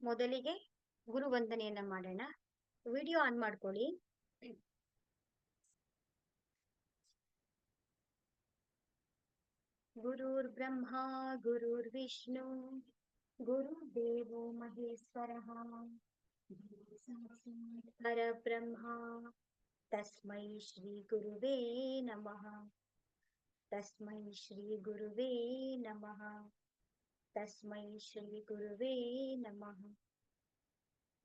ಮೊದಲಿಗೆ ಗುರು ವಂದನೆಯನ್ನ ಮಾಡೋಣ. Video on ಮಾಡ್ಕೊಳ್ಳಿ. ಗುರುರ್ ಬ್ರಹ್ಮ ಗುರುರ್ ವಿಷ್ಣು ಗುರುದೇವೋ ಮಹೇಶ್ವರಃ ಪರಬ್ರಹ್ಮ ತಸ್ಮೈ ಶ್ರೀ ಗುರುವೇ ನಮಃ. ತಸ್ಮೈ ಶ್ರೀ ಗುರುವೇ ನಮಃ. ತಸ್ಮೈ ಶ್ರೀ ಗುರುವೇ ನಮಃ.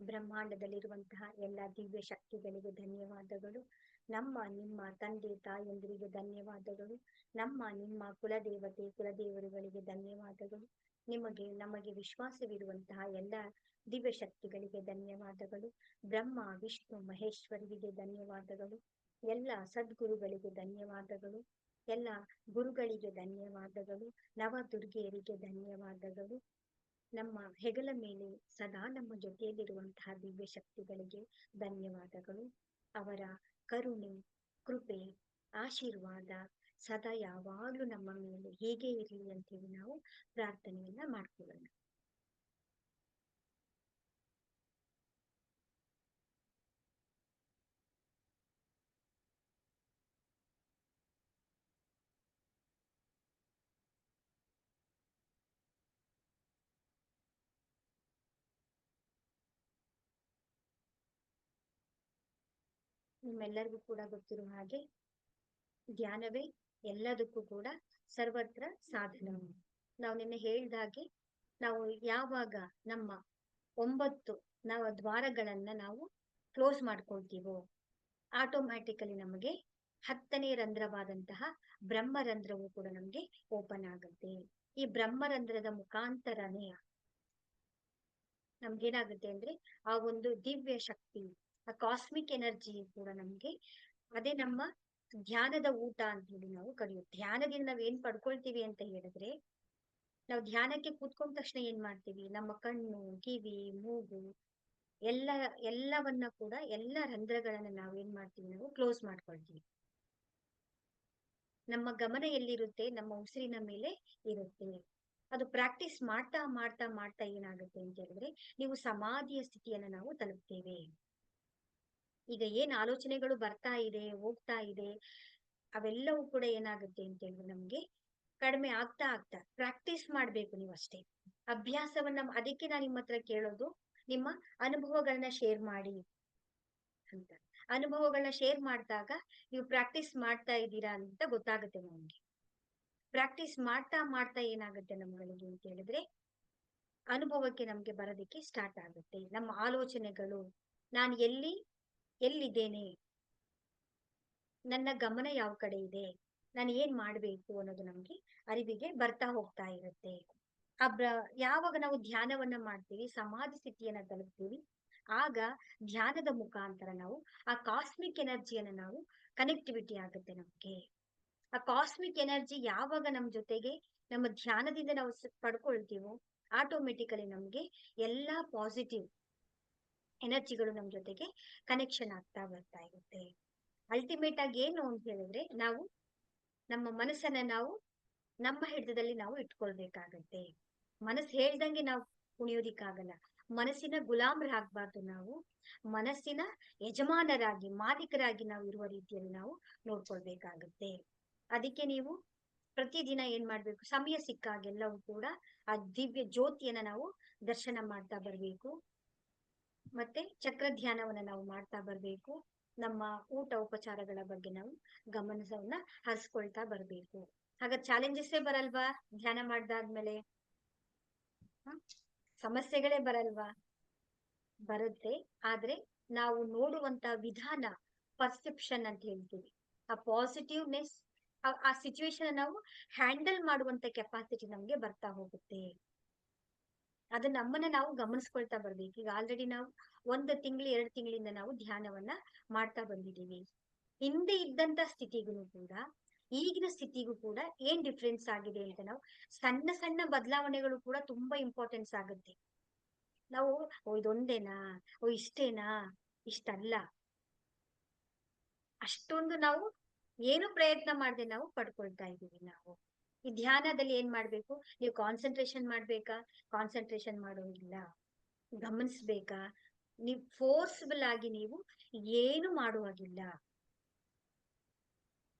ಬ್ರಹ್ಮಾಂಡದಲ್ಲಿರುವಂತಹ ಎಲ್ಲ ದಿವ್ಯ ಶಕ್ತಿಗಳಿಗೆ ಧನ್ಯವಾದಗಳು. ನಮ್ಮ ನಿಮ್ಮ ತಂದೆ ತಾಯಂದಿರಿಗೆ ಧನ್ಯವಾದಗಳು. ನಮ್ಮ ನಿಮ್ಮ ಕುಲದೇವತೆ ಕುಲದೇವರುಗಳಿಗೆ ಧನ್ಯವಾದಗಳು. ನಮಗೆ ವಿಶ್ವಾಸವಿರುವಂತಹ ಎಲ್ಲ ದಿವ್ಯ ಶಕ್ತಿಗಳಿಗೆ ಧನ್ಯವಾದಗಳು. ಬ್ರಹ್ಮ ವಿಷ್ಣು ಮಹೇಶ್ವರಿಗೆ ಧನ್ಯವಾದಗಳು. ಎಲ್ಲ ಸದ್ಗುರುಗಳಿಗೆ ಧನ್ಯವಾದಗಳು. ಎಲ್ಲ ಗುರುಗಳಿಗೆ ಧನ್ಯವಾದಗಳು. ನವದುರ್ಗೆಯರಿಗೆ ಧನ್ಯವಾದಗಳು. ನಮ್ಮ ಹೆಗಲ ಮೇಲೆ ಸದಾ ನಮ್ಮ ಜೊತೆಯಲ್ಲಿರುವಂತಹ ದಿವ್ಯ ಶಕ್ತಿಗಳಿಗೆ ಧನ್ಯವಾದಗಳು. ಅವರ ಕರುಣೆ, ಕೃಪೆ, ಆಶೀರ್ವಾದ ಸದಾ ಯಾವಾಗ್ಲೂ ನಮ್ಮ ಮೇಲೆ ಹೇಗೆ ಇರಲಿ ಅಂತೇಳಿ ನಾವು ಪ್ರಾರ್ಥನೆಯನ್ನ ಮಾಡ್ಕೊಳ್ಳೋಣ. ನಿಮ್ಮೆಲ್ಲರಿಗೂ ಕೂಡ ಗೊತ್ತಿರುವ ಹಾಗೆ ಧ್ಯಾನವೇ ಎಲ್ಲದಕ್ಕೂ ಕೂಡ ಸರ್ವತ್ರ ಸಾಧನ. ನಾವು ನಿನ್ನೆ ಹೇಳಿದಾಗೆ ನಾವು ಯಾವಾಗ ನಮ್ಮ 9 ದ್ವಾರಗಳನ್ನ ನಾವು ಕ್ಲೋಸ್ ಮಾಡ್ಕೊಳ್ತೀವೋ ಆಟೋಮ್ಯಾಟಿಕಲಿ ನಮಗೆ 10ನೇ ರಂಧ್ರವಾದಂತಹ ಬ್ರಹ್ಮರಂಧ್ರವು ಕೂಡ ನಮ್ಗೆ ಓಪನ್ ಆಗುತ್ತೆ. ಈ ಬ್ರಹ್ಮರಂಧ್ರದ ಮುಖಾಂತರನೇ ನಮ್ಗೇನಾಗುತ್ತೆ ಅಂದ್ರೆ ಆ ಒಂದು ದಿವ್ಯ ಶಕ್ತಿ, ಆ ಕಾಸ್ಮಿಕ್ ಎನರ್ಜಿ ಕೂಡ ನಮ್ಗೆ ಅದೇ ನಮ್ಮ ಧ್ಯಾನದ ಊಟ ಅಂತ ಹೇಳಿ ನಾವು ಕರೆಯುತ್ತೆ. ಧ್ಯಾನದಿಂದ ನಾವ್ ಏನ್ ಪಡ್ಕೊಳ್ತೀವಿ ಅಂತ ಹೇಳಿದ್ರೆ, ನಾವು ಧ್ಯಾನಕ್ಕೆ ಕೂತ್ಕೊಂಡ ತಕ್ಷಣ ಏನ್ ಮಾಡ್ತೀವಿ, ನಮ್ಮ ಕಣ್ಣು, ಕಿವಿ, ಮೂಗು ಎಲ್ಲವನ್ನ ಕೂಡ ಎಲ್ಲ ರಂಧ್ರಗಳನ್ನ ನಾವ್ ಏನ್ ಮಾಡ್ತೀವಿ, ನಾವು ಕ್ಲೋಸ್ ಮಾಡ್ಕೊಳ್ತೀವಿ. ನಮ್ಮ ಗಮನ ಎಲ್ಲಿರುತ್ತೆ, ನಮ್ಮ ಉಸಿರಿನ ಮೇಲೆ ಇರುತ್ತೆ. ಅದು ಪ್ರಾಕ್ಟೀಸ್ ಮಾಡ್ತಾ ಮಾಡ್ತಾ ಮಾಡ್ತಾ ಏನಾಗುತ್ತೆ ಅಂತ ಹೇಳಿದ್ರೆ ನೀವು ಸಮಾಧಿಯ ಸ್ಥಿತಿಯನ್ನ ನಾವು ತಲುಪ್ತೇವೆ. ಈಗ ಏನ್ ಆಲೋಚನೆಗಳು ಬರ್ತಾ ಇದೆ, ಹೋಗ್ತಾ ಇದೆ, ಅವೆಲ್ಲವೂ ಕೂಡ ಏನಾಗುತ್ತೆ ಅಂತ ಹೇಳಿದ್ರೆ ನಮ್ಗೆ ಕಡಿಮೆ ಆಗ್ತಾ ಆಗ್ತಾ ಪ್ರಾಕ್ಟೀಸ್ ಮಾಡ್ಬೇಕು ನೀವು ಅಷ್ಟೇ. ಅಭ್ಯಾಸವನ್ನ ಅದಕ್ಕೆ ನಾನು ನಿಮ್ಮ ಹತ್ರ ಕೇಳೋದು, ನಿಮ್ಮ ಅನುಭವಗಳನ್ನ ಶೇರ್ ಮಾಡಿ ಅಂತ. ಅನುಭವಗಳನ್ನ ಶೇರ್ ಮಾಡಿದಾಗ ನೀವು ಪ್ರಾಕ್ಟೀಸ್ ಮಾಡ್ತಾ ಇದ್ದೀರಾ ಅಂತ ಗೊತ್ತಾಗುತ್ತೆ ನಮ್ಗೆ. ಪ್ರಾಕ್ಟೀಸ್ ಮಾಡ್ತಾ ಮಾಡ್ತಾ ಏನಾಗುತ್ತೆ ನಮ್ಗಳಿಗೆ ಅಂತ ಹೇಳಿದ್ರೆ ಅನುಭವಕ್ಕೆ ನಮ್ಗೆ ಬರೋದಕ್ಕೆ ಸ್ಟಾರ್ಟ್ ಆಗುತ್ತೆ. ನಮ್ಮ ಆಲೋಚನೆಗಳು, ನಾನು ಎಲ್ಲಿದ್ದೇನೆ, ನನ್ನ ಗಮನ ಯಾವ ಕಡೆ ಇದೆ, ನಾನು ಏನ್ ಮಾಡ್ಬೇಕು ಅನ್ನೋದು ನಮ್ಗೆ ಅರಿವಿಗೆ ಬರ್ತಾ ಹೋಗ್ತಾ ಇರುತ್ತೆ. ಯಾವಾಗ ನಾವು ಧ್ಯಾನವನ್ನ ಮಾಡ್ತೀವಿ, ಸಮಾಧಿ ಸ್ಥಿತಿಯನ್ನ ತಲುಪ್ತೀವಿ, ಆಗ ಧ್ಯಾನದ ಮುಖಾಂತರ ನಾವು ಆ ಕಾಸ್ಮಿಕ್ ಎನರ್ಜಿಯನ್ನ ನಾವು ಕನೆಕ್ಟಿವಿಟಿ ಆಗುತ್ತೆ ನಮ್ಗೆ. ಆ ಕಾಸ್ಮಿಕ್ ಎನರ್ಜಿ ಯಾವಾಗ ನಮ್ ಜೊತೆಗೆ ನಮ್ಮ ಧ್ಯಾನದಿಂದ ನಾವು ಪಡ್ಕೊಳ್ತೀವೋ ಆಟೋಮೆಟಿಕಲಿ ನಮ್ಗೆ ಎಲ್ಲಾ ಪಾಸಿಟಿವ್ ಎನರ್ಜಿಗಳು ನಮ್ ಜೊತೆಗೆ ಕನೆಕ್ಷನ್ ಆಗ್ತಾ ಬರ್ತಾ ಇರುತ್ತೆ. ಅಲ್ಟಿಮೇಟ್ ಆಗಿ ಏನು ಅಂತ ಹೇಳಿದ್ರೆ, ನಾವು ನಮ್ಮ ಮನಸ್ಸನ್ನ ನಾವು ನಮ್ಮ ಹಿಡಿತದಲ್ಲಿ ನಾವು ಇಟ್ಕೊಳ್ಬೇಕಾಗತ್ತೆ. ಮನಸ್ಸು ಹೇಳ್ದಂಗೆ ನಾವು ಕುಣಿಯೋದಿಕ್ಕಾಗಲ್ಲ. ಮನಸ್ಸಿನ ಗುಲಾಮರಾಗಬಾರ್ದು. ನಾವು ಮನಸ್ಸಿನ ಯಜಮಾನರಾಗಿ, ಮಾಲೀಕರಾಗಿ ನಾವು ಇರುವ ರೀತಿಯಲ್ಲಿ ನಾವು ನೋಡ್ಕೊಳ್ಬೇಕಾಗತ್ತೆ. ಅದಕ್ಕೆ ನೀವು ಪ್ರತಿದಿನ ಏನ್ ಮಾಡ್ಬೇಕು, ಸಮಯ ಸಿಕ್ಕಾಗೆಲ್ಲವೂ ಕೂಡ ಆ ದಿವ್ಯ ಜ್ಯೋತಿಯನ್ನ ನಾವು ದರ್ಶನ ಮಾಡ್ತಾ ಬರ್ಬೇಕು. ಮತ್ತೆ ಚಕ್ರ ಧ್ಯಾನವನ್ನ ನಾವು ಮಾಡ್ತಾ ಬರ್ಬೇಕು. ನಮ್ಮ ಊಟ ಉಪಚಾರಗಳ ಬಗ್ಗೆ ನಾವು ಗಮನವನ್ನ ಹರಿಸ್ಕೊಳ್ತಾ ಬರ್ಬೇಕು. ಆಗ ಚಾಲೆಂಜಸ್ಸೇ ಬರಲ್ವಾ? ಧ್ಯಾನ ಮಾಡ್ದಾದ್ಮೇಲೆ ಸಮಸ್ಯೆಗಳೇ ಬರಲ್ವಾ? ಬರುತ್ತೆ. ಆದ್ರೆ ನಾವು ನೋಡುವಂತ ವಿಧಾನ, ಪರ್ಸೆಪ್ಷನ್ ಅಂತ ಹೇಳ್ತೀವಿ, ಆ ಪಾಸಿಟಿವ್ನೆಸ್, ಆ ಸಿಚುವೇಶನ್ ನಾವು ಹ್ಯಾಂಡಲ್ ಮಾಡುವಂತ ಕೆಪಾಸಿಟಿ ನಮ್ಗೆ ಬರ್ತಾ ಹೋಗುತ್ತೆ. ಅದು ನಮ್ಮನ್ನ ನಾವು ಗಮನಿಸ್ಕೊಳ್ತಾ ಬರ್ಬೇಕು. ಈಗ ಆಲ್ರೆಡಿ ನಾವು 1 ತಿಂಗಳು 2 ತಿಂಗಳಿಂದ ನಾವು ಧ್ಯಾನವನ್ನ ಮಾಡ್ತಾ ಬಂದಿದ್ದೀವಿ. ಹಿಂದೆ ಇದ್ದಂತ ಸ್ಥಿತಿಗೂ ಕೂಡ ಈಗಿನ ಸ್ಥಿತಿಗೂ ಕೂಡ ಏನ್ ಡಿಫ್ರೆನ್ಸ್ ಆಗಿದೆ ಅಂತ ನಾವು ಸಣ್ಣ ಸಣ್ಣ ಬದಲಾವಣೆಗಳು ಕೂಡ ತುಂಬಾ ಇಂಪಾರ್ಟೆನ್ಸ್ ಆಗುತ್ತೆ. ನಾವು ಇದೊಂದೇನಾ, ಇಷ್ಟೇನಾ, ಇಷ್ಟಲ್ಲ, ಅಷ್ಟೊಂದು ನಾವು ಏನು ಪ್ರಯತ್ನ ಮಾಡದೆ ನಾವು ಪಡ್ಕೊಳ್ತಾ ಇದ್ದೀವಿ. ನಾವು ಈ ಧ್ಯಾನದಲ್ಲಿ ಏನ್ ಮಾಡ್ಬೇಕು, ನೀವು ಕಾನ್ಸಂಟ್ರೇಷನ್ ಮಾಡ್ಬೇಕಾ? ಕಾನ್ಸಂಟ್ರೇಷನ್ ಮಾಡೋದಿಲ್ಲ. ಗಮನಿಸ್ಬೇಕಾ? ನೀವು ಫೋರ್ಸ್ಬಲ್ ಆಗಿ ನೀವು ಏನು ಮಾಡುವಾಗಿಲ್ಲ.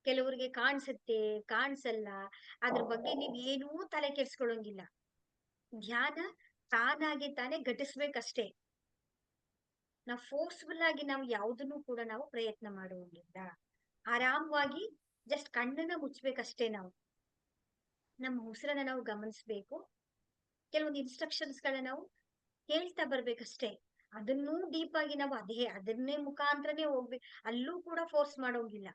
ಕೆಲವರಿಗೆ ಕಾಣಿಸುತ್ತೆ, ಕಾಣಿಸಲ್ಲ, ಅದ್ರ ಬಗ್ಗೆ ನೀವ್ ಏನೂ ತಲೆ ಕೆಡ್ಸ್ಕೊಳಂಗಿಲ್ಲ. ಧ್ಯಾನ ತಾನಾಗೆ ತಾನೇ ಘಟಿಸ್ಬೇಕಷ್ಟೇ. ನಾವು ಫೋರ್ಸ್ಫುಲ್ ಆಗಿ ನಾವು ಯಾವ್ದನ್ನು ಕೂಡ ನಾವು ಪ್ರಯತ್ನ ಮಾಡುವಂಗಿಲ್ಲ. ಆರಾಮವಾಗಿ ಜಸ್ಟ್ ಕಣ್ಣನ್ನ ಮುಚ್ಬೇಕಷ್ಟೇ. ನಾವು ನಮ್ಮ ಉಸಿರನ್ನ ನಾವು ಗಮನಿಸ್ಬೇಕು. ಕೆಲವೊಂದು ಇನ್ಸ್ಟ್ರಕ್ಷನ್ಸ್ ಗಳನ್ನ ನಾವು ಕೇಳ್ತಾ ಬರ್ಬೇಕಷ್ಟೇ. ಅದನ್ನೂ ಡೀಪ್ ಆಗಿ ನಾವು ಅದನ್ನೇ ಮುಖಾಂತರನೇ ಹೋಗ್ಬೇಕು. ಅಲ್ಲೂ ಕೂಡ ಫೋರ್ಸ್ ಮಾಡೋಂಗಿಲ್ಲ.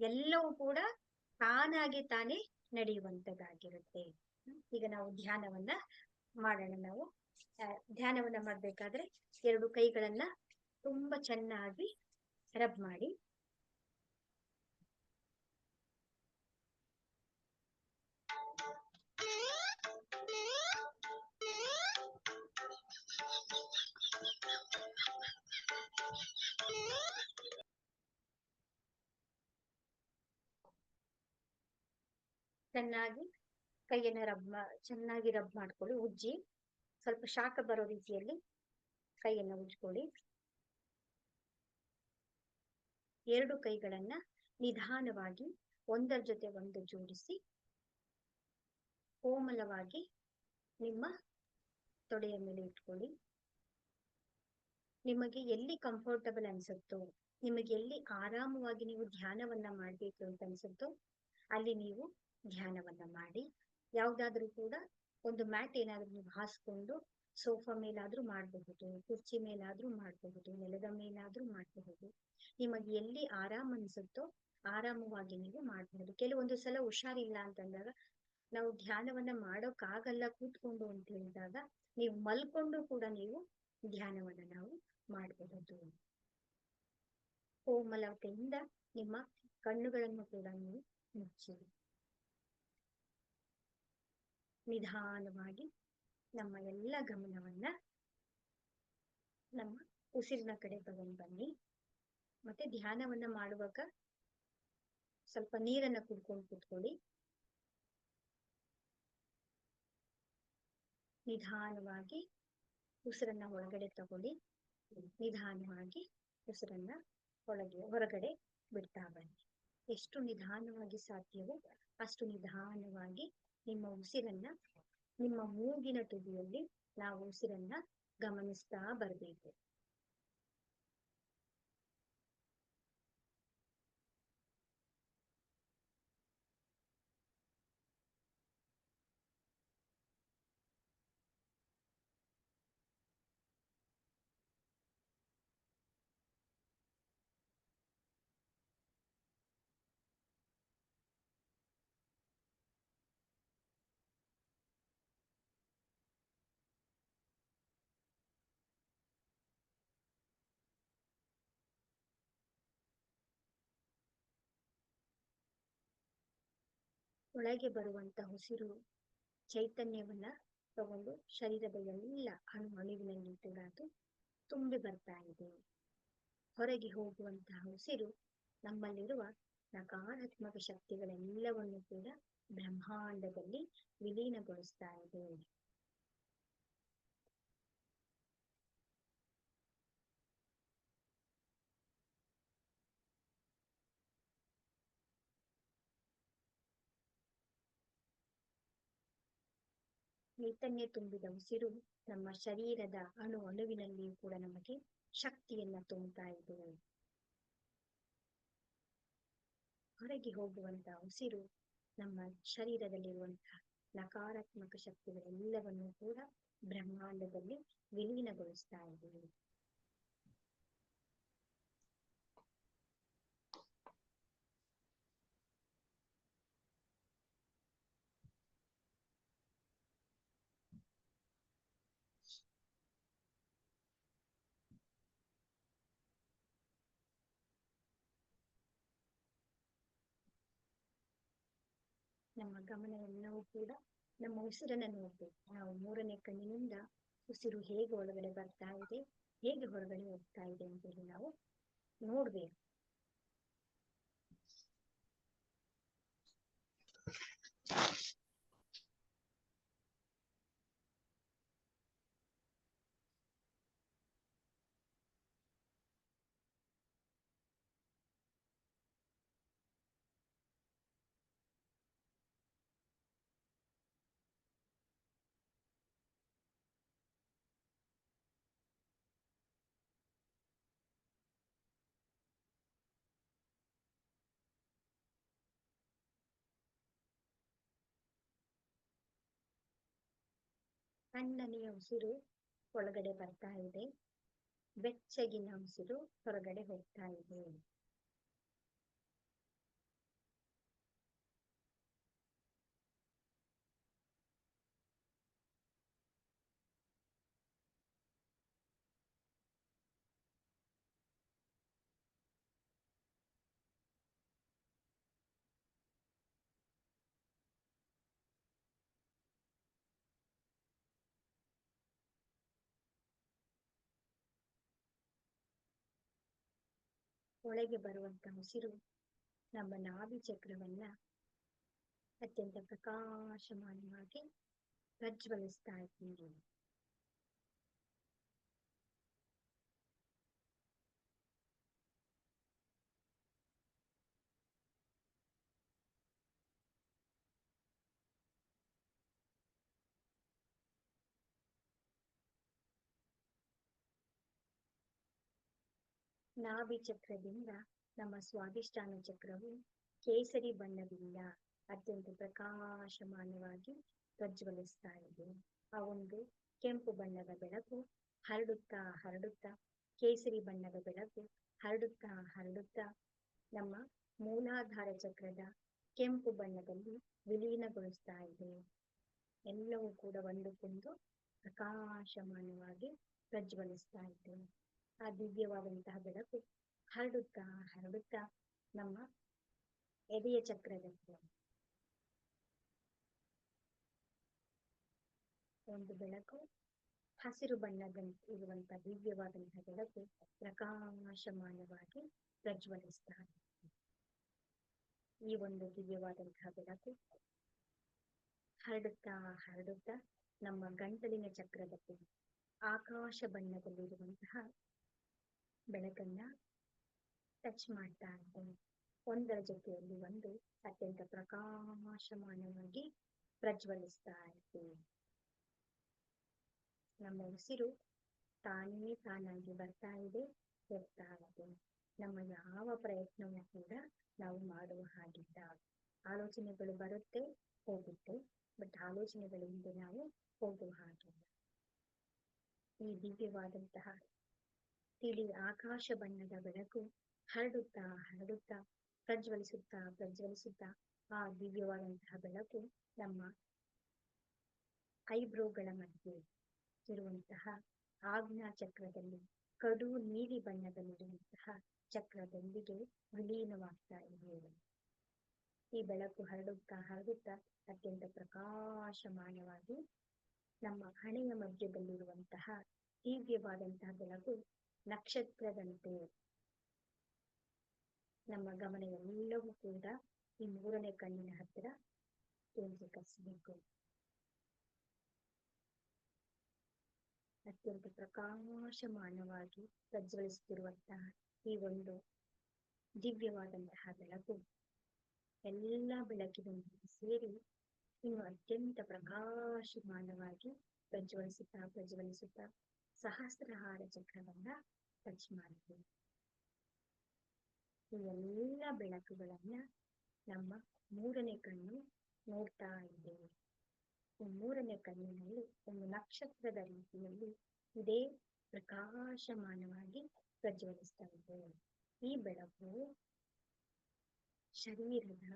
ಎಲ್ಲವೂ ಕೂಡ ತಾನಾಗೆ ತಾನೇ ನಡೆಯುವಂತದ್ದಾಗಿರುತ್ತೆ. ಈಗ ನಾವು ಧ್ಯಾನವನ್ನ ಮಾಡೋಣ. ನಾವು ಧ್ಯಾನವನ್ನ ಮಾಡ್ಬೇಕಾದ್ರೆ 2 ಕೈಗಳನ್ನ ತುಂಬಾ ಚೆನ್ನಾಗಿ ರಬ್ ಮಾಡಿ, ಚೆನ್ನಾಗಿ ಕೈಯನ್ನ ಚೆನ್ನಾಗಿ ರಬ್ ಮಾಡ್ಕೊಳ್ಳಿ. ಉಜ್ಜಿ ಸ್ವಲ್ಪ ಶಾಖ ಬರೋ ರೀತಿಯಲ್ಲಿ ಕೈಯನ್ನ ಉಜ್ಕೊಳ್ಳಿ. 2 ಕೈಗಳನ್ನ ನಿಧಾನವಾಗಿ ಒಂದರ ಜೊತೆ ಒಂದು ಜೋಡಿಸಿ ಕೋಮಲವಾಗಿ ನಿಮ್ಮ ತೊಡೆಯ ಮೇಲೆ ಇಟ್ಕೊಳ್ಳಿ. ನಿಮಗೆ ಎಲ್ಲಿ ಕಂಫರ್ಟಬಲ್ ಅನ್ಸುತ್ತೋ, ನಿಮಗೆ ಎಲ್ಲಿ ಆರಾಮವಾಗಿ ನೀವು ಧ್ಯಾನವನ್ನ ಮಾಡ್ಬೇಕು ಅಂತ ಅನ್ಸುತ್ತೋ ಅಲ್ಲಿ ನೀವು ಧ್ಯಾನವನ್ನ ಮಾಡಿ. ಯಾವ್ದಾದ್ರೂ ಕೂಡ ಒಂದು ಮ್ಯಾಟ್ ಏನಾದ್ರೂ ನೀವು ಹಾಸ್ಕೊಂಡು ಸೋಫಾ ಮೇಲಾದ್ರೂ ಮಾಡಬಹುದು, ಕುರ್ಚಿ ಮೇಲಾದ್ರೂ ಮಾಡಬಹುದು, ನೆಲದ ಮೇಲಾದ್ರೂ ಮಾಡಬಹುದು. ನಿಮಗೆ ಎಲ್ಲಿ ಆರಾಮ ಅನ್ಸುತ್ತೋ ಆರಾಮವಾಗಿ ನೀವು ಮಾಡಬಹುದು. ಕೆಲವೊಂದು ಸಲ ಹುಷಾರಿಲ್ಲ ಅಂತಂದಾಗ ನಾವು ಧ್ಯಾನವನ್ನ ಮಾಡೋಕ್ಕಾಗಲ್ಲ ಕೂತ್ಕೊಂಡು ಅಂತ ಹೇಳಿದಾಗ ನೀವು ಮಲ್ಕೊಂಡು ಕೂಡ ನೀವು ಧ್ಯಾನವನ್ನ ನಾವು ಮಾಡಬಹುದು. ಕೋಮಲತೆಯಿಂದ ನಿಮ್ಮ ಕಣ್ಣುಗಳನ್ನು ಕೂಡ ನೀವು ಮುಚ್ಚಿ ನಿಧಾನವಾಗಿ ನಮ್ಮ ಎಲ್ಲ ಗಮನವನ್ನ ನಮ್ಮ ಉಸಿರಿನ ಕಡೆ ತಗೊಂಡು ಬನ್ನಿ. ಮತ್ತೆ ಧ್ಯಾನವನ್ನ ಮಾಡುವಾಗ ಸ್ವಲ್ಪ ನೀರನ್ನ ಕುಡ್ಕೊಂಡು ಕೂತ್ಕೊಳ್ಳಿ. ನಿಧಾನವಾಗಿ ಉಸಿರನ್ನ ಒಳಗಡೆ ತಗೊಳ್ಳಿ. ನಿಧಾನವಾಗಿ ಉಸಿರನ್ನ ಹೊರಗಡೆ ಬಿಡ್ತಾ ಬನ್ನಿ. ಎಷ್ಟು ನಿಧಾನವಾಗಿ ಸಾಧ್ಯವೋ ಅಷ್ಟು ನಿಧಾನವಾಗಿ ನಿಮ್ಮ ಉಸಿರನ್ನ ನಿಮ್ಮ ಮೂಗಿನ ತುದಿಯಲ್ಲಿ ನಾವು ಉಸಿರನ್ನ ಗಮನಿಸ್ತಾ ಬರಬೇಕು. ಒಳಗೆ ಬರುವಂತಹ ಉಸಿರು ಚೈತನ್ಯವನ್ನ ತಗೊಂಡು ಶರೀರದ ಎಲ್ಲ ಅಣುವಿನಲ್ಲಿ ಕೂಡ ಅದು ತುಂಬಿ ಬರ್ತಾ ಇದೆ. ಹೊರಗೆ ಹೋಗುವಂತಹ ಉಸಿರು ನಮ್ಮಲ್ಲಿರುವ ನಕಾರಾತ್ಮಕ ಶಕ್ತಿಗಳೆಲ್ಲವನ್ನು ಕೂಡ ಬ್ರಹ್ಮಾಂಡದಲ್ಲಿ ವಿಲೀನಗೊಳಿಸ್ತಾ ಇದೆ. ಚೈತನ್ಯ ತುಂಬಿದ ಉಸಿರು ನಮ್ಮ ಶರೀರದ ಅಣುವಿನಲ್ಲಿಯೂ ಕೂಡ ನಮಗೆ ಶಕ್ತಿಯನ್ನ ತುಂಬುತ್ತಾ ಇದೆ. ಹೊರಗೆ ಹೋಗುವಂತಹ ಉಸಿರು ನಮ್ಮ ಶರೀರದಲ್ಲಿರುವಂತಹ ನಕಾರಾತ್ಮಕ ಶಕ್ತಿಗಳೆಲ್ಲವನ್ನು ಕೂಡ ಬ್ರಹ್ಮಾಂಡದಲ್ಲಿ ವಿಲೀನಗೊಳಿಸ್ತಾ ಇದೆ. ನಮ್ಮ ಗಮನ ಎಲ್ಲವೂ ಕೂಡ ನಮ್ಮ ಉಸಿರನ್ನ ನೋಡ್ಬೇಕು. ನಾವು 3ನೇ ಕಣ್ಣಿನಿಂದ ಉಸಿರು ಹೇಗೆ ಒಳಗಡೆ ಬರ್ತಾ ಇದೆ, ಹೇಗೆ ಹೊರಗಡೆ ಹೋಗ್ತಾ ಇದೆ ಅಂತ ಹೇಳಿ ನಾವು ನೋಡ್ಬೇಕು. ತಣ್ಣನೆಯ ಉಸಿರು ಒಳಗಡೆ ಬರ್ತಾ ಇದೆ, ಬೆಚ್ಚಗಿನ ಉಸಿರು ಹೊರಗಡೆ ಹೋಗ್ತಾ ಇದೆ. ಒಳಗೆ ಬರುವಂತ ಉಸಿರು ನಮ್ಮ ನಾಭಿ ಚಕ್ರವನ್ನ ಅತ್ಯಂತ ಪ್ರಕಾಶಮಾನವಾಗಿ ಪ್ರಜ್ವಲಿಸ್ತಾ ಇದ್ದೀವಿ. ನಾಭಿ ಚಕ್ರದಿಂದ ನಮ್ಮ ಸ್ವಾದಿಷ್ಠಾನ ಚಕ್ರವು ಕೇಸರಿ ಬಣ್ಣದಿಂದ ಅತ್ಯಂತ ಪ್ರಕಾಶಮಾನವಾಗಿ ಪ್ರಜ್ವಲಿಸ್ತಾ ಇದೆ. ಆ ಒಂದು ಕೆಂಪು ಬಣ್ಣದ ಬೆಳಕು ಹರಡುತ್ತಾ ಹರಡುತ್ತಾ, ಕೇಸರಿ ಬಣ್ಣದ ಬೆಳಕು ಹರಡುತ್ತಾ ಹರಡುತ್ತಾ ನಮ್ಮ ಮೂಲಾಧಾರ ಚಕ್ರದ ಕೆಂಪು ಬಣ್ಣದಲ್ಲಿ ವಿಲೀನಗೊಳಿಸ್ತಾ ಇದೆ. ಎಲ್ಲವೂ ಕೂಡ ಒಂದಕ್ಕೊಂದು ಪ್ರಕಾಶಮಾನವಾಗಿ ಪ್ರಜ್ವಲಿಸ್ತಾ ಇದೆ. ಆ ದಿವ್ಯವಾದಂತಹ ಬೆಳಕು ಹರಡುತ್ತಾ ಹರಡುತ್ತಾ ನಮ್ಮ ಎದೆಯ ಚಕ್ರದಲ್ಲಿ ಒಂದು ಬೆಳಕು ಹಸಿರು ಬಣ್ಣದಂತೆ ಇರುವಂತಹ ದಿವ್ಯವಾದಂತಹ ಬೆಳಕು ಪ್ರಕಾಶಮಾನವಾಗಿ ಪ್ರಜ್ವಲಿಸ್ತಾ ಇದೆ. ಈ ಒಂದು ದಿವ್ಯವಾದಂತಹ ಬೆಳಕು ಹರಡುತ್ತಾ ಹರಡುತ್ತಾ ನಮ್ಮ ಗಂಟಲಿನ ಚಕ್ರದಲ್ಲಿ ಆಕಾಶ ಬಣ್ಣದಲ್ಲಿರುವಂತಹ ಬೆಳಕನ್ನ ಟಚ್ ಮಾಡ್ತಾ ಇದೆ. ಒಂದರ ಜೊತೆಯಲ್ಲಿ ಒಂದು ಅತ್ಯಂತ ಪ್ರಕಾಶಮಾನವಾಗಿ ಪ್ರಜ್ವಲಿಸ್ತಾ ಇದೆ. ನಮ್ಮ ಉಸಿರು ತಾನೇ ತಾನಾಗಿ ಬರ್ತಾ ಇದೆ, ಹೋಗ್ತಾ ಇದೆ. ನಮ್ಮ ಯಾವ ಪ್ರಯತ್ನವೂ ಕೂಡ ನಾವು ಮಾಡುವ ಹಾಗಿಲ್ಲ. ಆಲೋಚನೆಗಳು ಬರುತ್ತೆ, ಹೋಗುತ್ತೆ, ಬಟ್ ಆಲೋಚನೆಗಳ ಹಿಂದೆ ನಾವು ಹೋಗುವ ಹಾಗಿಲ್ಲ. ಈ ದಿವ್ಯವಾದಂತಹ ತಿಳಿ ಆಕಾಶ ಬಣ್ಣದ ಬೆಳಕು ಹರಡುತ್ತಾ ಹರಡುತ್ತಾ ಪ್ರಜ್ವಲಿಸುತ್ತಾ ಪ್ರಜ್ವಲಿಸುತ್ತಾ ಆ ದಿವ್ಯವಾದಂತಹ ಬೆಳಕು ನಮ್ಮ ಐಬ್ರೋಗಳ ಮಧ್ಯೆ ಇರುವಂತಹ ಆಜ್ಞಾ ಚಕ್ರದಲ್ಲಿ ಕಡು ನೀಲಿ ಬಣ್ಣದಲ್ಲಿರುವಂತಹ ಚಕ್ರದೊಂದಿಗೆ ವಿಲೀನವಾಗ್ತಾ ಇದೆ. ಈ ಬೆಳಕು ಹರಡುತ್ತಾ ಹರಡುತ್ತಾ ಅತ್ಯಂತ ಪ್ರಕಾಶಮಾನವಾಗಿ ನಮ್ಮ ಹಣೆಯ ಮಧ್ಯದಲ್ಲಿರುವಂತಹ ದಿವ್ಯವಾದಂತಹ ಬೆಳಕು ನಕ್ಷತ್ರದಂತೆ ನಮ್ಮ ಗಮನ ಎಲ್ಲವೂ ಕೂಡ ಈ ಮೂರನೇ ಕಣ್ಣಿನ ಹತ್ತಿರ ಕೇಂದ್ರೀಕರಿಸಬೇಕು. ಅತ್ಯಂತ ಪ್ರಕಾಶಮಾನವಾಗಿ ಪ್ರಜ್ವಲಿಸುತ್ತಿರುವಂತಹ ಈ ಒಂದು ದಿವ್ಯವಾದಂತಹ ಬೆಳಕು ಎಲ್ಲ ಬೆಳಕಿನೊಂದಿಗೆ ಸೇರಿ ಇನ್ನು ಅತ್ಯಂತ ಪ್ರಕಾಶಮಾನವಾಗಿ ಪ್ರಜ್ವಲಿಸುತ್ತಾ ಪ್ರಜ್ವಲಿಸುತ್ತಾ ಸಹಸ್ರಹಾರ ಚಕ್ರವನ್ನ ಟಚ್ ಮಾಡಿದೆ. ಈ ಎಲ್ಲ ಬೆಳಕುಗಳನ್ನ ನಮ್ಮ ಮೂರನೇ ಕಣ್ಣು ನೋಡ್ತಾ ಇದ್ದೇವೆ. ಈ ಮೂರನೇ ಕಣ್ಣಿನಲ್ಲಿ ಒಂದು ನಕ್ಷತ್ರದ ರೀತಿಯಲ್ಲಿ ಇದೇ ಪ್ರಕಾಶಮಾನವಾಗಿ ಪ್ರಜ್ವಲಿಸ್ತಾ ಇದೆ. ಈ ಬೆಳಕು ಶರೀರದ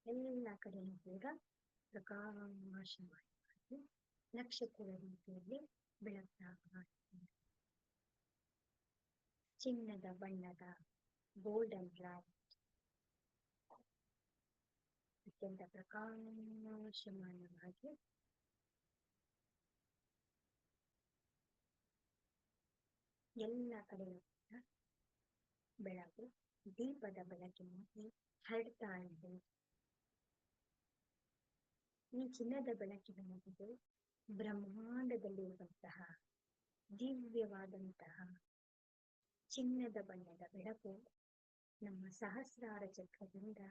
ಎಲ್ಲ ಕಡೆಯೂ ಕೂಡ ಪ್ರಕಾಶಮಾನವಾಗಿ ನಕ್ಷತ್ರದ ರೀತಿಯಲ್ಲಿ ಬೆಳಗ್ತಾ ಇದೆ. ಚಿನ್ನದ ಬಣ್ಣದ ಗೋಲ್ಡನ್ ಲೈಟ್ ಅತ್ಯಂತ ಪ್ರಕಾಶಮಾನವಾಗಿ ಎಲ್ಲ ಕಡೆಯೂ ಕೂಡ ಬೆಳಕು ದೀಪದ ಬೆಳಕಿನಲ್ಲಿ ಹರಡ್ತಾ ಇದೆ. ಈ ಚಿನ್ನದ ಬೆಳಕಿನ ಮಧ್ಯೆ ಬ್ರಹ್ಮಾಂಡದಲ್ಲಿರುವಂತಹ ದಿವ್ಯವಾದಂತಹ ಚಿನ್ನದ ಬಣ್ಣದ ಬೆಳಕು ನಮ್ಮ ಸಹಸ್ರಾರ ಚಕ್ರದಿಂದ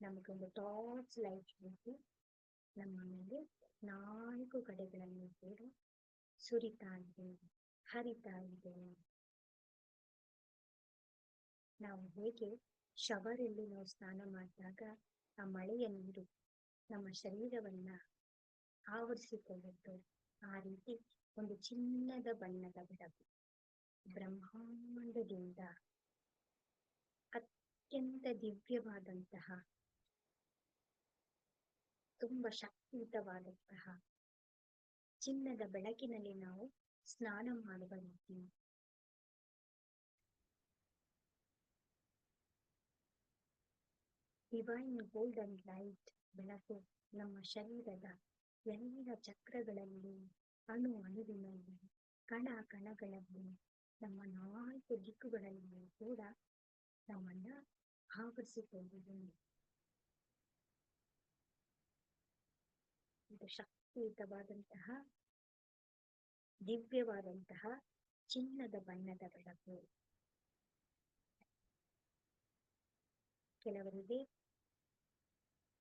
ನಮಗೊಂದು ಟಾರ್ಚ್ ಲೈಟ್ ರೀತಿ ನಮ್ಮ ಮೇಲೆ 4 ಕಡೆಗಳನ್ನು ಕೂಡ ಸುರಿತಾ ಇದೆ, ಹರಿತಾ ಇದೆ. ನಾವು ಹೇಗೆ ಶವರಲ್ಲಿ ನಾವು ಸ್ನಾನ ಮಾಡಿದಾಗ ಆ ಮಳೆಯ ನೀರು ನಮ್ಮ ಶರೀರವನ್ನ ಆವರಿಸಿಕೊಳ್ಳುತ್ತೆ, ಆ ರೀತಿ ಒಂದು ಚಿನ್ನದ ಬಣ್ಣದ ಬೆಳಕು ಬ್ರಹ್ಮಾಂಡದಿಂದ ಅತ್ಯಂತ ದಿವ್ಯವಾದಂತಹ ತುಂಬ ಶಕ್ತಿಯುತವಾದಂತಹ ಚಿನ್ನದ ಬೆಳಕಿನಲ್ಲಿ ನಾವು ಸ್ನಾನ ಮಾಡುವ ರೀತಿ ಡಿವೈನ್ ಗೋಲ್ಡನ್ ಲೈಟ್ ಬೆಳಕು ನಮ್ಮ ಶರೀರದ ಎಲ್ಲ ಚಕ್ರಗಳಲ್ಲಿ ಅಣು ಅಣುವಿನಲ್ಲಿ ಕಣ ಕಣಗಳಲ್ಲಿ ನಮ್ಮ 4 ದಿಕ್ಕುಗಳಲ್ಲಿ ಕೂಡ ನಮ್ಮನ್ನ ಆವರಿಸಿಕೊಂಡಿದೆ. ಇದು ಶಕ್ತಿಯುತವಾದಂತಹ ದಿವ್ಯವಾದಂತಹ ಚಿನ್ನದ ಬಣ್ಣದ ಬೆಳಕು. ಕೆಲವರಿಗೆ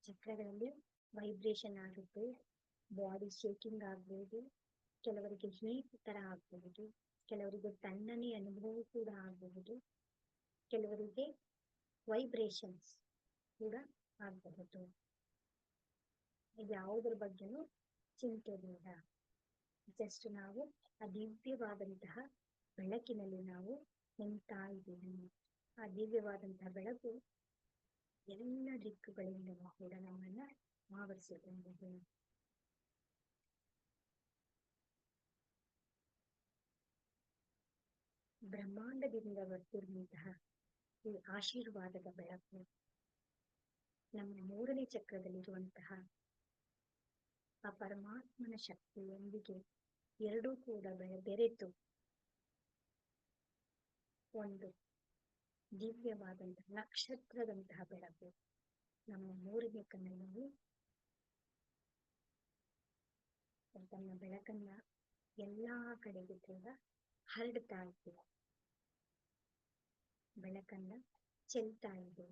ಚಕ್ರಗಳಲ್ಲಿ ವೈಬ್ರೇಷನ್ ಆಗುತ್ತೆ, ಬಾಡಿ ಶೇಕಿಂಗ್ ಆಗ್ಬೋದು, ಕೆಲವರಿಗೆ ಹೀಟ್ ತರ ಆಗಬಹುದು, ಕೆಲವರಿಗೆ ತಣ್ಣನೆ ಅನುಭವ ಕೂಡ ಆಗಬಹುದು, ಕೆಲವರಿಗೆ ವೈಬ್ರೇಷನ್ಸ್ ಕೂಡ ಆಗಬಹುದು. ಯಾವುದ್ರ ಬಗ್ಗೆನೂ ಚಿಂತೆ ಬೇಡ. ಜಸ್ಟ್ ನಾವು ಆ ದಿವ್ಯವಾದಂತಹ ಬೆಳಕಿನಲ್ಲಿ ನಾವು ನಿಂತಾ ಇದ್ದೀವಿ. ಆ ದಿವ್ಯವಾದಂತಹ ಬೆಳಕು ಎಲ್ಲ ದಿಕ್ಕುಗಳಿಂದಲೂ ಕೂಡ ನಮ್ಮನ್ನ ಆವರಿಸಿಕೊಂಡಿದೆ. ಬ್ರಹ್ಮಾಂಡದಿಂದ ಬರ್ತಿರುವಂತಹ ಈ ಆಶೀರ್ವಾದದ ಬೆಳಕು ನಮ್ಮ 3ನೇ ಚಕ್ರದಲ್ಲಿರುವಂತಹ ಆ ಪರಮಾತ್ಮನ ಶಕ್ತಿಯೊಂದಿಗೆ ಎರಡೂ ಕೂಡ ಬೆರೆತು ಒಂದು ದಿವ್ಯವಾದಂತಹ ನಕ್ಷತ್ರದಂತಹ ಬೆಳಕು ನಮ್ಮ 3ನೇ ಕಣ್ಣಲ್ಲಿ ತನ್ನ ಬೆಳಕನ್ನ ಎಲ್ಲಾ ಕಡೆಗೂ ಕೂಡ ಹರಡ್ತಾ ಇದೆ, ಬೆಳಕನ್ನ ಚೆಲ್ತಾ ಇದೆ.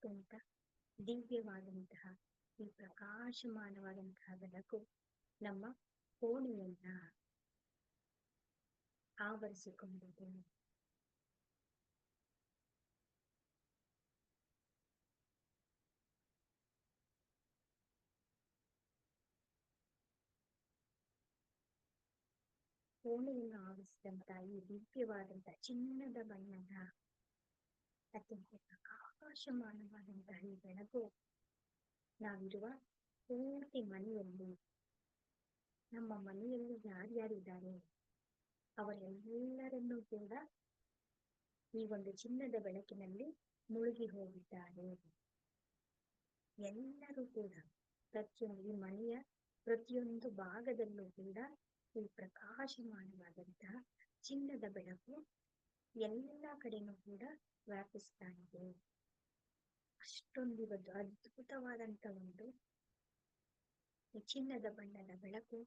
ಅತ್ಯಂತ ದಿವ್ಯವಾದಂತಹ ಈ ಪ್ರಕಾಶಮಾನವಾದಂತಹ ಬೆಳಕು ನಮ್ಮ ಕೋಣೆಯನ್ನ ಆವರಿಸಿಕೊಂಡಿದೆ. ಕೋಣೆಯನ್ನು ಆವರಿಸಿದಂತಹ ಈ ದಿವ್ಯವಾದಂತಹ ಚಿನ್ನದ ಬಣ್ಣದ ಅತ್ಯಂತ ಪ್ರಕಾಶಮಾನವಾದಂತಹ ಈ ಬೆಳಕು ನಾವಿರುವ ಪೂರ್ತಿ ಮನೆಯಲ್ಲಿ, ನಮ್ಮ ಮನೆಯಲ್ಲಿ ಯಾರ್ಯಾರಿದ್ದಾರೆ ಅವರೆಲ್ಲರನ್ನೂ ಕೂಡ ಈ ಒಂದು ಚಿನ್ನದ ಬೆಳಕಿನಲ್ಲಿ ಮುಳುಗಿ ಹೋಗಿದ್ದಾರೆ. ಎಲ್ಲರೂ ಕೂಡ ಪ್ರತಿಯೊಂದು ಈ ಮನೆಯ ಪ್ರತಿಯೊಂದು ಭಾಗದಲ್ಲೂ ಕೂಡ ಈ ಪ್ರಕಾಶಮಾನವಾದಂತಹ ಚಿನ್ನದ ಬೆಳಕು ಎಲ್ಲ ಕಡೆನೂ ಕೂಡ ವ್ಯಾಪಿಸ್ತಾ ಇದೆ. ಅಷ್ಟೊಂದು ಅದ್ಭುತವಾದಂತ ಒಂದು ಚಿನ್ನದ ಬಣ್ಣದ ಬೆಳಕು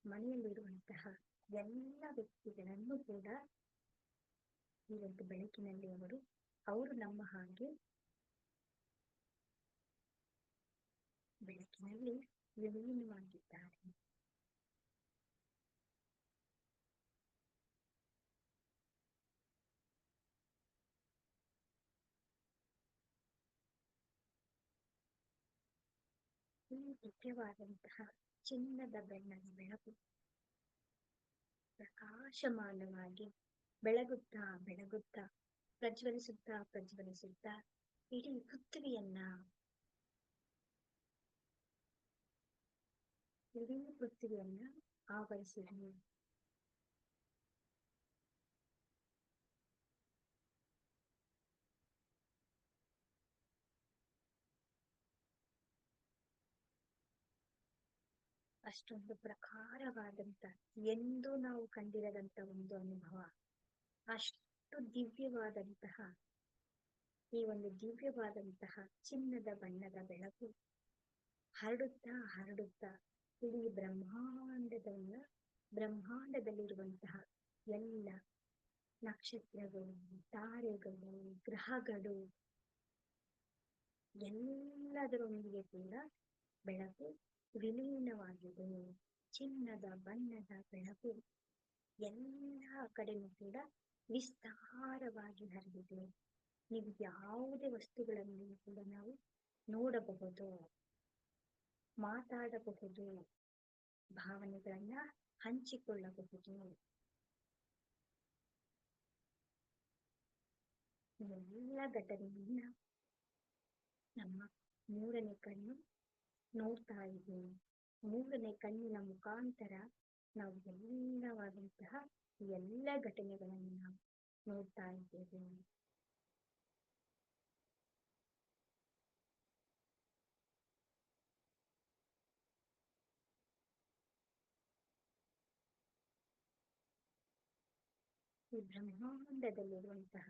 ಮನೆಯಲ್ಲಿರುವಂತಹ ಎಲ್ಲ ವ್ಯಕ್ತಿಗಳನ್ನು ಕೂಡ ಈ ಒಂದು ಬೆಳಕಿನಲ್ಲಿ ಅವರು ನಮ್ಮ ಹಾಗೆ ಬೆಳಕಿನಲ್ಲಿ ವಿಲೀನವಾಗಿದ್ದಾರೆ. ಈ ದಿವ್ಯವಾದಂತಹ ಚಿನ್ನದ ಬಣ್ಣದ ಬೆಳಕು ಪ್ರಕಾಶಮಾನವಾಗಿ ಬೆಳಗುತ್ತಾ ಪ್ರಜ್ವಲಿಸುತ್ತಾ ಇಡೀ ಪೃಥ್ವಿಯನ್ನ ಆವರಿಸಿದೆ. ಅಷ್ಟೊಂದು ಪ್ರಖರವಾದಂತ ಎಂದೂ ನಾವು ಕಂಡಿರದಂತ ಒಂದು ಅನುಭವ. ಅಷ್ಟು ದಿವ್ಯವಾದಂತಹ ಈ ಒಂದು ದಿವ್ಯವಾದಂತಹ ಚಿನ್ನದ ಬಣ್ಣದ ಬೆಳಕು ಹರಡುತ್ತಾ ಇಡೀ ಬ್ರಹ್ಮಾಂಡದಲ್ಲಿರುವಂತಹ ಎಲ್ಲ ನಕ್ಷತ್ರಗಳು, ತಾರೆಗಳು, ಗ್ರಹಗಳು ಎಲ್ಲದರೊಂದಿಗೆ ಕೂಡ ಬೆಳಕು ವಿಲೀನವಾಗಿದೆ. ಚಿನ್ನದ ಬಣ್ಣದ ಬೆಳಕು ಎಲ್ಲ ಕಡೆಯೂ ಕೂಡ ವಿಸ್ತಾರವಾಗಿ ಹರಿದಿದೆ. ನೀವು ಯಾವುದೇ ವಸ್ತುಗಳನ್ನು ಕೂಡ ನಾವು ನೋಡಬಹುದು, ಮಾತಾಡಬಹುದು, ಭಾವನೆಗಳನ್ನ ಹಂಚಿಕೊಳ್ಳಬಹುದು. ಎಲ್ಲ ಘಟನೆಯನ್ನ ನಮ್ಮ ಮೂರನೇ ಕಣ್ಣು ನೋಡ್ತಾ ಇದೆ. ಮೂರನೇ ಕಣ್ಣಿನ ಮುಖಾಂತರ ನಾವು ಎಲ್ಲವಾದಂತಹ ಎಲ್ಲ ಘಟನೆಗಳನ್ನು ನಾವು ನೋಡ್ತಾ ಇದ್ದೇವೆ. ಈ ಬ್ರಹ್ಮಾಂಡದಲ್ಲಿರುವಂತಹ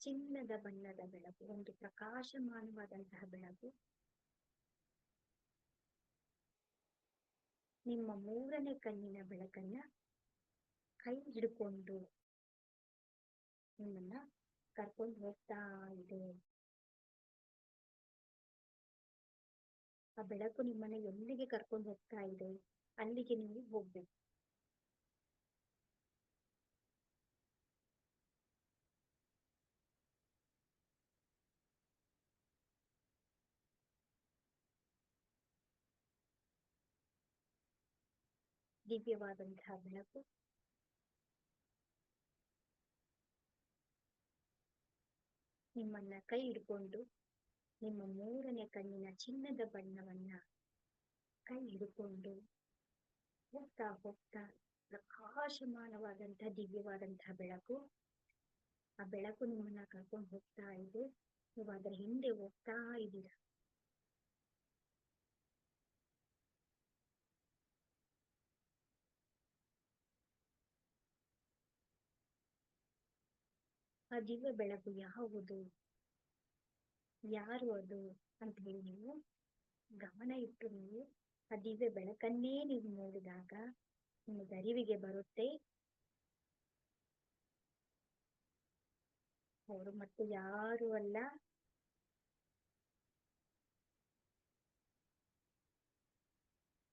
ಚಿನ್ನದ ಬಣ್ಣದ ಬೆಳಕು, ಒಂದು ಪ್ರಕಾಶಮಾನವಾದಂತಹ ಬೆಳಕು ನಿಮ್ಮ ಮೂರನೇ ಕಣ್ಣಿನ ಬೆಳಕನ್ನ ಕೈ ಹಿಡ್ಕೊಂಡು ನಿಮ್ಮನ್ನ ಕರ್ಕೊಂಡು ಹೋಗ್ತಾ ಇದೆ. ಆ ಬೆಳಕು ನಿಮ್ಮನ್ನ ಎಲ್ಲಿಗೆ ಕರ್ಕೊಂಡು ಹೋಗ್ತಾ ಇದೆ ಅಲ್ಲಿಗೆ ನೀವು ಹೋಗ್ಬೇಕು. ದಿವ್ಯವಾದಂತಹ ಬೆಳಕು ನಿಮ್ಮನ್ನ ಕೈ ಹಿಡ್ಕೊಂಡು ನಿಮ್ಮ ಮೂರನೇ ಕಣ್ಣಿನ ಚಿನ್ನದ ಬಣ್ಣವನ್ನ ಕೈ ಹಿಡ್ಕೊಂಡು ಹೋಗ್ತಾ ಹೋಗ್ತಾ ಪ್ರಕಾಶಮಾನವಾದಂತಹ ದಿವ್ಯವಾದಂತಹ ಬೆಳಕು, ಆ ಬೆಳಕು ನಿಮ್ಮನ್ನ ಕರ್ಕೊಂಡು ಹೋಗ್ತಾ ಇದೆ. ನೀವು ಅದರ ಹಿಂದೆ ಹೋಗ್ತಾ ಇದ್ದೀರಾ. ಆ ದಿವ್ಯ ಬೆಳಕು ಯಾವುದು, ಯಾರು ಅದು ಅಂತ ಹೇಳಿ ನೀವು ಗಮನ ಇಟ್ಟು ನೀವು ಆ ದಿವ್ಯ ಬೆಳಕನ್ನೇ ನೀವು ನೋಡಿದಾಗ ನಿಮಗೆ ಅರಿವಿಗೆ ಬರುತ್ತೆ, ಅವರು ಮತ್ತೆ ಯಾರು ಅಲ್ಲ,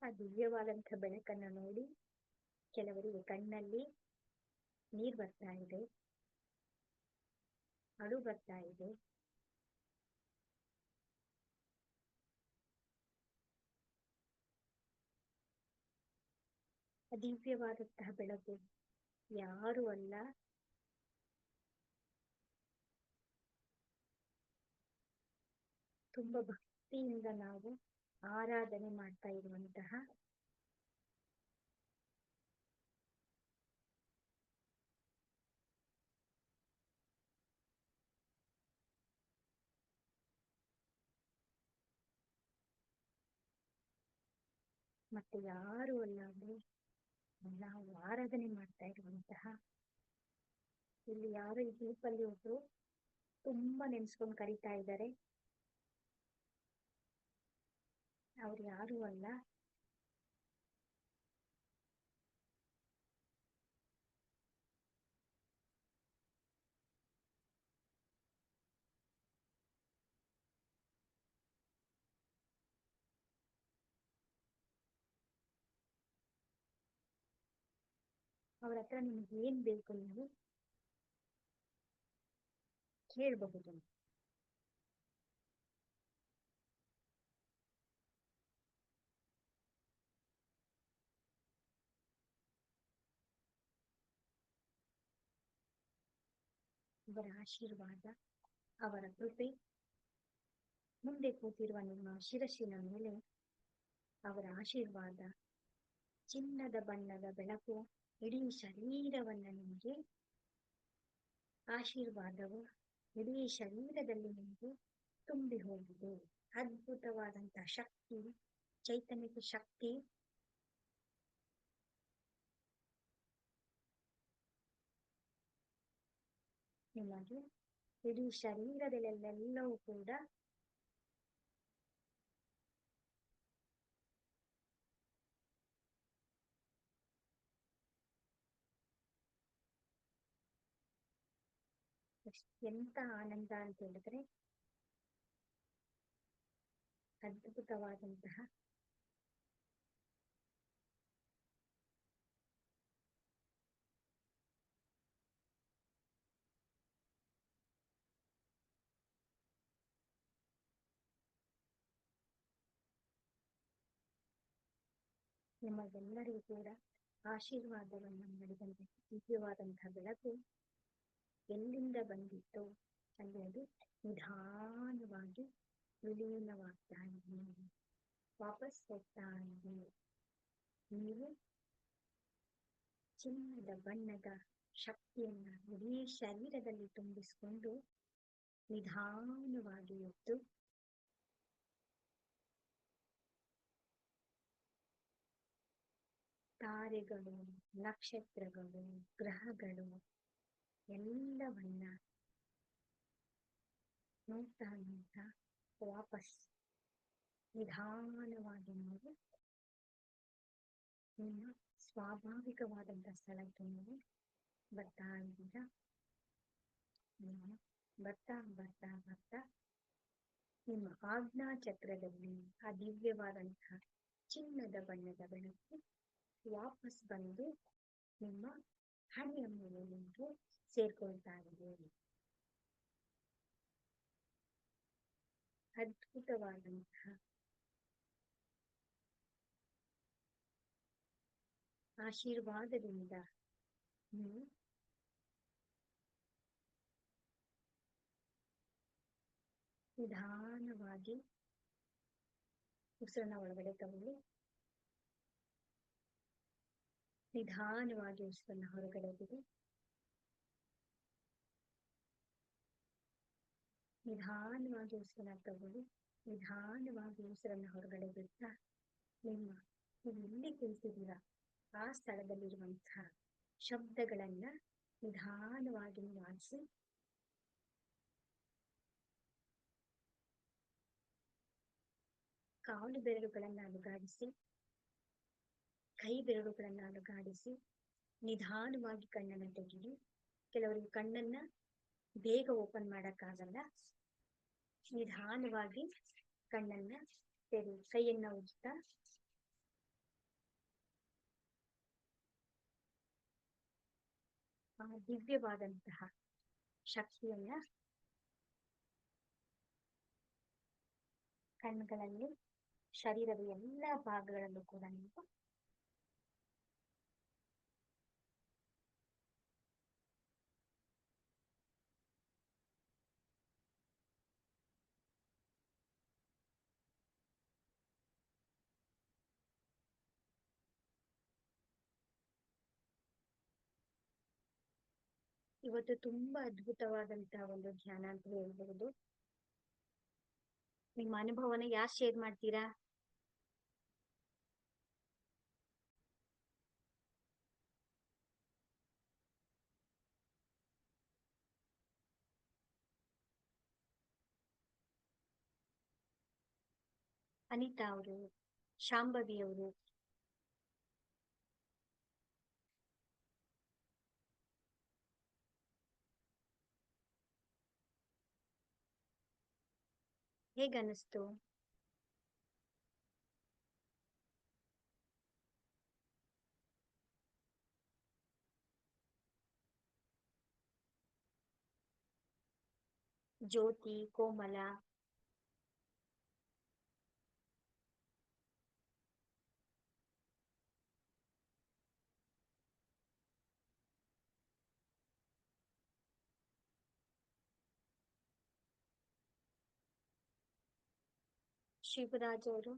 ಆ ದಿವ್ಯವಾದಂತಹ ಬೆಳಕನ್ನ ನೋಡಿ ಕೆಲವರಿಗೆ ಕಣ್ಣಲ್ಲಿ ನೀರ್ ಬರ್ತಾ ಇದೆ, ಅಳು ಬರ್ತಾ ಇದೆ. ದಿವ್ಯವಾದಂತಹ ಬೆಳಕು ಯಾರು ಅಲ್ಲ, ತುಂಬಾ ಭಕ್ತಿಯಿಂದ ನಾವು ಆರಾಧನೆ ಮಾಡ್ತಾ ಇರುವಂತಹ ಮತ್ತೆ ಯಾರು ಅಲ್ಲ ಅಂದ್ರೆ ನಾವು ಆರಾಧನೆ ಮಾಡ್ತಾ ಇರುವಂತಹ, ಇಲ್ಲಿ ಯಾರು ಈ ಗ್ರೂಪಲ್ಲಿ ಒಬ್ರು ತುಂಬಾ ನೆನ್ಸ್ಕೊಂಡು ಕರೀತಾ ಇದ್ದಾರೆ, ಅವ್ರು ಯಾರು ಅಲ್ಲ, ಅವ್ರ ಹತ್ರ ನಿಮ್ಗೆ ಏನ್ ಬೇಕು ನೀವು ಕೇಳಬಹುದು. ಅವರ ಆಶೀರ್ವಾದ, ಅವರ ಕೃಪೆ ಮುಂದೆ ಕೂತಿರುವ ನಿಮ್ಮ ಶಿರಸ್ಸಿನ ಮೇಲೆ ಅವರ ಆಶೀರ್ವಾದ, ಚಿನ್ನದ ಬಣ್ಣದ ಬೆಳಕು ಇಡೀ ಶರೀರವನ್ನ ನಿಮಗೆ ಆಶೀರ್ವಾದವು ಇಡೀ ಶರೀರದಲ್ಲಿ ನಿಮಗೆ ತುಂಬಿ ಹೋಗಿದೆ. ಅದ್ಭುತವಾದಂತಹ ಶಕ್ತಿ, ಚೈತನ್ಯದ ಶಕ್ತಿ ನಿಮಗೆ ಇಡೀ ಶರೀರದಲ್ಲೆಲ್ಲವೂ ಕೂಡ ಎಂತ ಆನಂದ ಅಂತ ಹೇಳಿದ್ರೆ ಅದ್ಭುತವಾದಂತಹ ನಿಮಗೆಲ್ಲರಿಗೂ ಕೂಡ ಆಶೀರ್ವಾದವನ್ನು ಮಾಡಿದಂತೆ ದಿವ್ಯವಾದಂತಹ ಬೆಳಕು ಎಲ್ಲಿಂದ ಬಂದಿತ್ತು ಅಲ್ಲಿ ಅದು ನಿಧಾನವಾಗಿ ವಿಲೀನವಾಗ್ತಾ ಇದೆ, ವಾಪಸ್ ಹೋಗ್ತಾ ಇದೆ. ನೀವು ಚಿನ್ನದ ಬಣ್ಣದ ಶಕ್ತಿಯನ್ನ ಇಡೀ ಶರೀರದಲ್ಲಿ ತುಂಬಿಸಿಕೊಂಡು ನಿಧಾನವಾಗಿ ಎದ್ದು ತಾರೆಗಳು, ನಕ್ಷತ್ರಗಳು, ಗ್ರಹಗಳು ಎಲ್ಲವನ್ನ ನೋಡ್ತಾ ನೋಡ್ತಾ ವಾಪಸ್ ನಿಧಾನವಾಗಿ ನೀವು ನಿಮ್ಮ ಸ್ವಾಭಾವಿಕವಾದಂತಹ ಸ್ಥಳಕ್ಕೆ ನೀವು ಬರ್ತಾ ಇದ್ದೀರಾ. ನೀವು ಬರ್ತಾ ಬರ್ತಾ ಬರ್ತಾ ನಿಮ್ಮ ಆಜ್ಞಾ ಚಕ್ರದಲ್ಲಿ ಆ ದಿವ್ಯವಾದಂತಹ ಚಿನ್ನದ ಬಣ್ಣದ ಬೆಳಕು ವಾಪಸ್ ಬಂದು ನಿಮ್ಮ ಹಣೆಯ ಮೇಲೆ ನಿಮಗೆ ಸೇರ್ಕೊಳ್ತಾ ಇದೆ. ಅದ್ಭುತವಾದಂತಹ ಆಶೀರ್ವಾದದಿಂದ ನೀವು ನಿಧಾನವಾಗಿ ಉಸಿರನ್ನ ಒಳಗಡೆ ತಗೊಳ್ಳಿ, ನಿಧಾನವಾಗಿ ಉಸಿರನ್ನ ಹೊರಗಡೆ ಬಿಡಿ, ನಿಧಾನವಾಗಿ ಉಸಿರನ್ನ ತಗೊಳ್ಳಿ, ನಿಧಾನವಾಗಿ ಉಸಿರನ್ನ ಹೊರಗಡೆ ಬಿಡ್ತಾ ನಿಮ್ಮ ನೀವು ಎಲ್ಲಿ ಕುಳಿತಿದ್ದೀರಾ ಆ ಸ್ಥಳದಲ್ಲಿರುವಂತಹ ಶಬ್ದಗಳನ್ನ ನಿಧಾನವಾಗಿ ನಿವಾರಿಸಿ ಕಾಲು ಬೆರಳುಗಳನ್ನ ಅಲುಗಾಡಿಸಿ, ಕೈ ಬೆರಳುಗಳನ್ನ ಅಲುಗಾಡಿಸಿ ನಿಧಾನವಾಗಿ ಕಣ್ಣನ್ನ ತೆಗೀರಿ. ಕೆಲವರಿಗೆ ಕಣ್ಣನ್ನ ಬೇಗ ಓಪನ್ ಮಾಡಕ್ಕಾಗಲ್ಲ, ನಿಧಾನವಾಗಿ ಕಣ್ಣನ್ನ ತೆರಿ. ಕೈಯನ್ನ ಉಜ್ತಾ ಆ ದಿವ್ಯವಾದಂತಹ ಶಕ್ತಿಯನ್ನ ಕಣ್ಣುಗಳಲ್ಲಿ ಶರೀರದ ಎಲ್ಲ ಭಾಗಗಳಲ್ಲೂ ಕೂಡ ನೀವು ಇವತ್ತು ತುಂಬಾ ಅದ್ಭುತವಾದಂತಹ ಒಂದು ಧ್ಯಾನ ಅಂತ ಹೇಳ್ಬಹುದು. ನಿಮ್ಮ ಅನುಭವನ ಯಾರು ಶೇರ್ ಮಾಡ್ತೀರಾ? ಅನಿತಾ ಅವರು, ಶಾಂಭವಿ ಅವರು, ಹೇಗನ್ನಿಸ್ತು? ಜ್ಯೋತಿ, ಕೋಮಲ, ಶಿವರಾಜ್ ಅವರು,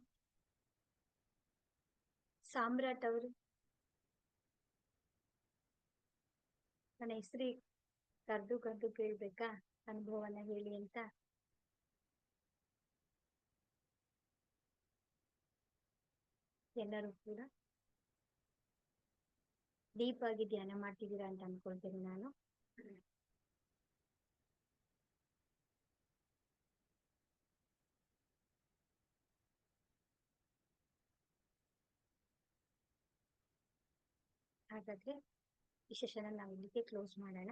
ಸಾಮ್ರಾಟ್ ಅವರು, ನನ್ನ ಹೆಸರು ಕರ್ದು ಕರ್ದು ಕೇಳ್ಬೇಕಾ ಅನುಭವನ ಹೇಳಿ ಅಂತ? ಎಲ್ಲರೂ ಕೂಡ ಡೀಪ್ ಆಗಿ ಧ್ಯಾನ ಮಾಡ್ತಿದ್ದೀರಾ ಅಂತ ಅನ್ಕೊಳ್ತೀನಿ ನಾನು. ಹಾಗಾದ್ರೆ ಈ ಸೆಷನ್ ನಾವು ಇಲ್ಲಿಗೆ ಕ್ಲೋಸ್ ಮಾಡೋಣ.